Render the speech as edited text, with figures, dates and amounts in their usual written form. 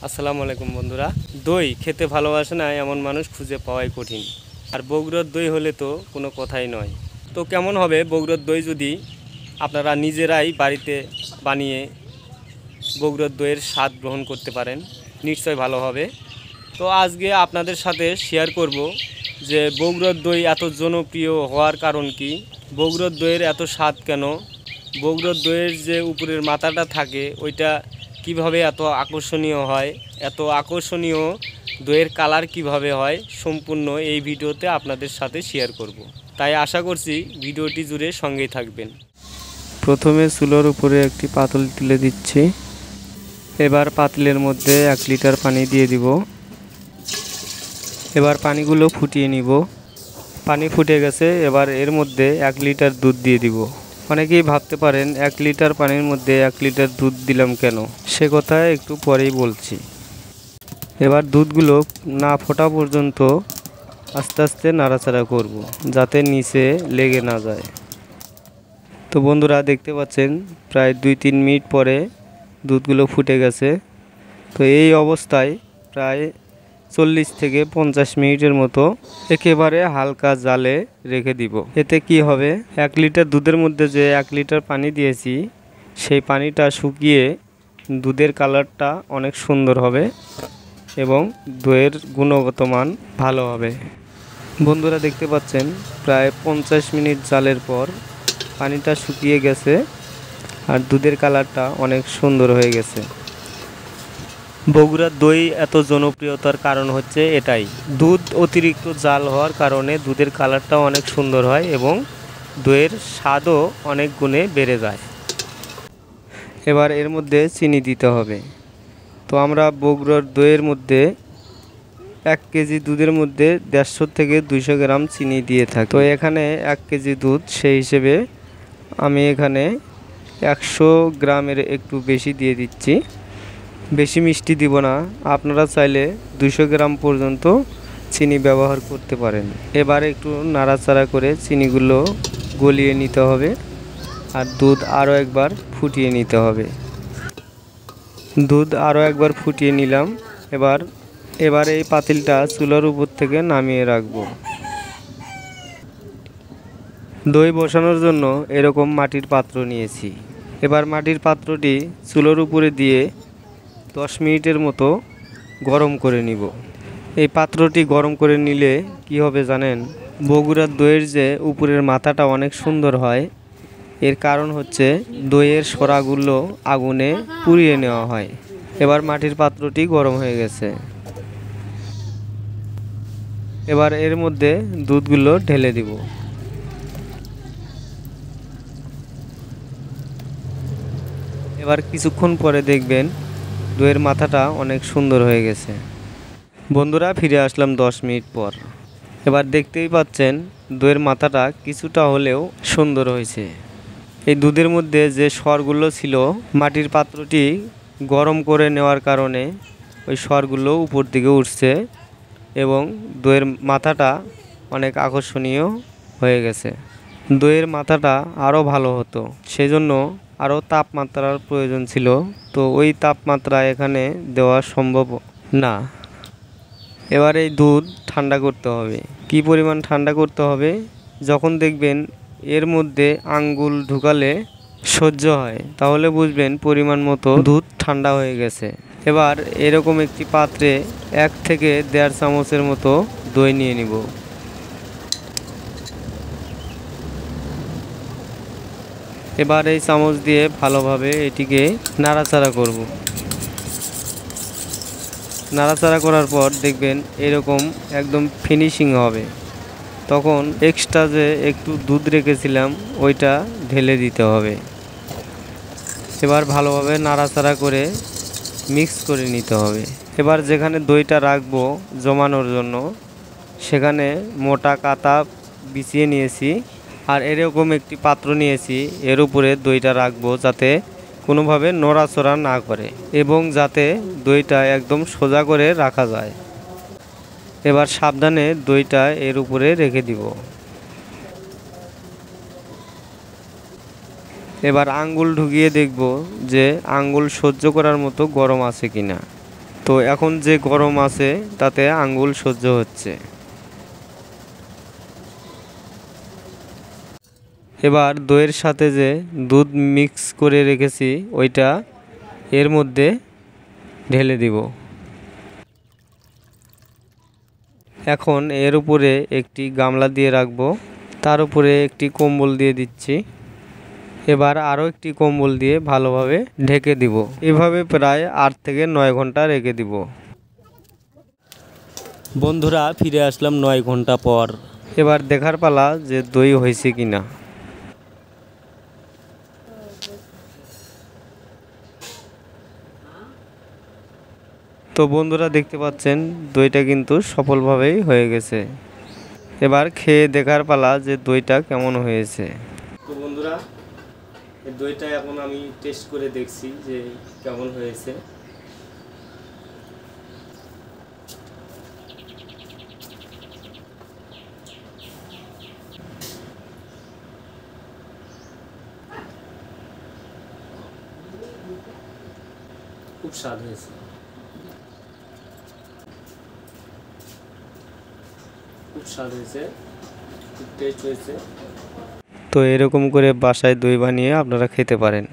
আসসালামু আলাইকুম বন্ধুরা। দই খেতে ভালোবাসে না এমন মানুষ খুঁজে পাওয়াই কঠিন। আর বগুড়ার দই হলে তো কোনো কথাই নয়। তো কেমন হবে বগুড়ার দই যদি আপনারা নিজেরাই বাড়িতে বানিয়ে বগুড়ার দইয়ের স্বাদ গ্রহণ করতে পারেন, নিশ্চয় ভালো হবে। তো আজকে আপনাদের সাথে শেয়ার করব যে বগুড়ার দই এত জনপ্রিয় হওয়ার কারণ কি, বগুড়ার দইয়ের এত স্বাদ কেন, বগুড়ার দইয়ের যে উপরের মাথাটা থাকে ওইটা কিভাবে এত আকর্ষণীয় হয়, এত আকর্ষণীয় দইয়ের কালার কিভাবে হয়, সম্পূর্ণ এই ভিডিওতে আপনাদের সাথে শেয়ার করব। তাই আশা করছি ভিডিওটি জুড়ে সঙ্গেই থাকবেন। প্রথমে চুলোর উপরে একটি পাতিল তুলে দিচ্ছি। এবার পাতিলের মধ্যে 1 লিটার পানি দিয়ে দিব। এবার পানিগুলো ফুটিয়ে নিব। পানি ফুটে গেছে, এবার এর মধ্যে 1 লিটার দুধ দিয়ে দিব। অনেকেই ভাবতে পারেন 1 লিটার পানির মধ্যে 1 লিটার দুধ দিলাম কেন, সে কথা একটু পরেই বলছি। এবার দুধগুলো না ফোটা পর্যন্ত আস্তে আস্তে নাড়াচাড়া করব, যাতে নিচে লেগে না যায়। তো বন্ধুরা দেখতে পাচ্ছেন প্রায় 2-3 মিনিট পরে দুধগুলো ফুটে গেছে। তো এই অবস্থায় প্রায় 40 থেকে 50 মিনিটের মতো একেবারে হালকা জালে রেখে দিব। এতে কি হবে, 1 লিটার দুধের মধ্যে যে 1 লিটার পানি দিয়েছি সেই পানিটা শুকিয়ে দুধের কালারটা অনেক সুন্দর হবে এবং দইয়ের গুণগত মান ভালো হবে। বন্ধুরা দেখতে পাচ্ছেন প্রায় 50 মিনিট জালের পর পানিটা শুকিয়ে গেছে আর দুধের কালারটা অনেক সুন্দর হয়ে গেছে। বগুড়ার দই এত জনপ্রিয়তার কারণ হচ্ছে এটাই, দুধ অতিরিক্ত জাল হওয়ার কারণে দুধের কালারটাও অনেক সুন্দর হয় এবং দইয়ের স্বাদও অনেক গুণে বেড়ে যায়। এবার এর মধ্যে চিনি দিতে হবে। তো আমরা বগুড়ার দইয়ের মধ্যে 1 কেজি দুধের মধ্যে 150 থেকে 200 গ্রাম চিনি দিয়ে থাকি। তো এখানে 1 কেজি দুধ, সেই হিসেবে আমি এখানে 100 গ্রামের একটু বেশি দিয়ে দিচ্ছি। বেশি মিষ্টি দিব না, আপনারা চাইলে 200 গ্রাম পর্যন্ত চিনি ব্যবহার করতে পারেন। এবার একটু নাড়াচাড়া করে চিনিগুলো গলিয়ে নিতে হবে আর দুধ আরও একবার ফুটিয়ে নিতে হবে। দুধ আরও একবার ফুটিয়ে নিলাম। এবার এই পাতিলটা চুলার উপর থেকে নামিয়ে রাখব। দই বসানোর জন্য এরকম মাটির পাত্র নিয়েছি। এবার মাটির পাত্রটি চুলার উপরে দিয়ে 10 মিনিটের মতো গরম করে নিব। এই পাত্রটি গরম করে নিলে কি হবে জানেন, বগুড়ার দইয়ের যে উপরের মাথাটা অনেক সুন্দর হয়, এর কারণ হচ্ছে দইয়ের সরাগুলো আগুনে পুড়িয়ে নেওয়া হয়। এবার মাটির পাত্রটি গরম হয়ে গেছে। এবার এর মধ্যে দুধগুলো ঢেলে দিব। এবার কিছুক্ষণ পরে দেখবেন দইয়ের মাথাটা অনেক সুন্দর হয়ে গেছে। বন্ধুরা ফিরে আসলাম 10 মিনিট পর। এবার দেখতেই পাচ্ছেন দইয়ের মাথাটা কিছুটা হলেও সুন্দর হয়েছে। এই দুধের মধ্যে যে সরগুলো ছিল, মাটির পাত্রটি গরম করে নেওয়ার কারণে ওই সরগুলো উপর দিকে উঠছে এবং দইয়ের মাথাটা অনেক আকর্ষণীয় হয়ে গেছে। দইয়ের মাথাটা আরও ভালো হতো, সেজন্য আরও তাপমাত্রার প্রয়োজন ছিল। তো ওই তাপমাত্রা এখানে দেওয়া সম্ভব না। এবার এই দুধ ঠান্ডা করতে হবে। কি পরিমাণ ঠান্ডা করতে হবে, যখন দেখবেন এর মধ্যে আঙ্গুল ঢুকালে সহ্য হয়, তাহলে বুঝবেন পরিমাণ মতো দুধ ঠান্ডা হয়ে গেছে। এবার এরকম একটি পাত্রে 1 থেকে 1.5 চামচের মতো দই নিয়ে নিব। এবার এই চামচ দিয়ে ভালোভাবে এটিকে নাড়াচাড়া করব। নাড়াচাড়া করার পর দেখবেন এরকম একদম ফিনিশিং হবে। তখন এক্সট্রা যে একটু দুধ রেখেছিলাম ওইটা ঢেলে দিতে হবে। এবার ভালোভাবে নাড়াচাড়া করে মিক্স করে নিতে হবে। এবার যেখানে দইটা রাখবো জমানোর জন্য, সেখানে মোটা কাতা বিছিয়ে নিয়েছি আর এরকম একটি পাত্র নিয়েছি। এর উপরে দইটা রাখবো যাতে কোনোভাবে নড়াচড়া না করে এবং যাতে দইটা একদম সোজা করে রাখা যায়। এবার সাবধানে দইটা এর উপরে রেখে দিব। এবার আঙ্গুল ঢুকিয়ে দেখব যে আঙ্গুল সহ্য করার মতো গরম আছে কিনা। তো এখন যে গরম আছে তাতে আঙ্গুল সহ্য হচ্ছে। এবার দইয়ের সাথে যে দুধ মিক্স করে রেখেছি ওইটা এর মধ্যে ঢেলে দিব। এখন এর উপরে একটি গামলা দিয়ে রাখবো, তার উপরে একটি কম্বল দিয়ে দিচ্ছি। এবার আরও একটি কম্বল দিয়ে ভালোভাবে ঢেকে দিব। এভাবে প্রায় 8 থেকে 9 ঘন্টা রেখে দিব। বন্ধুরা, ফিরে আসলাম 9 ঘন্টা পর। এবার দেখার পালা যে দই হয়েছে কিনা। তো বন্ধুরা দেখতে পাচ্ছেন দইটা কিন্তু সফলভাবেই হয়ে গেছে। এবার খেয়ে দেখার পালা যে দইটা কেমন হয়েছে। তো বন্ধুরা, এই দইটা এখন আমি টেস্ট করে দেখছি যে কেমন হয়েছে। খুব স্বাদ হয়েছে, খুব স্বাদ হয়েছে, খুব টেস্ট হয়েছে। তো এরকম করে বাসায় দই বানিয়ে আপনারা খেতে পারেন।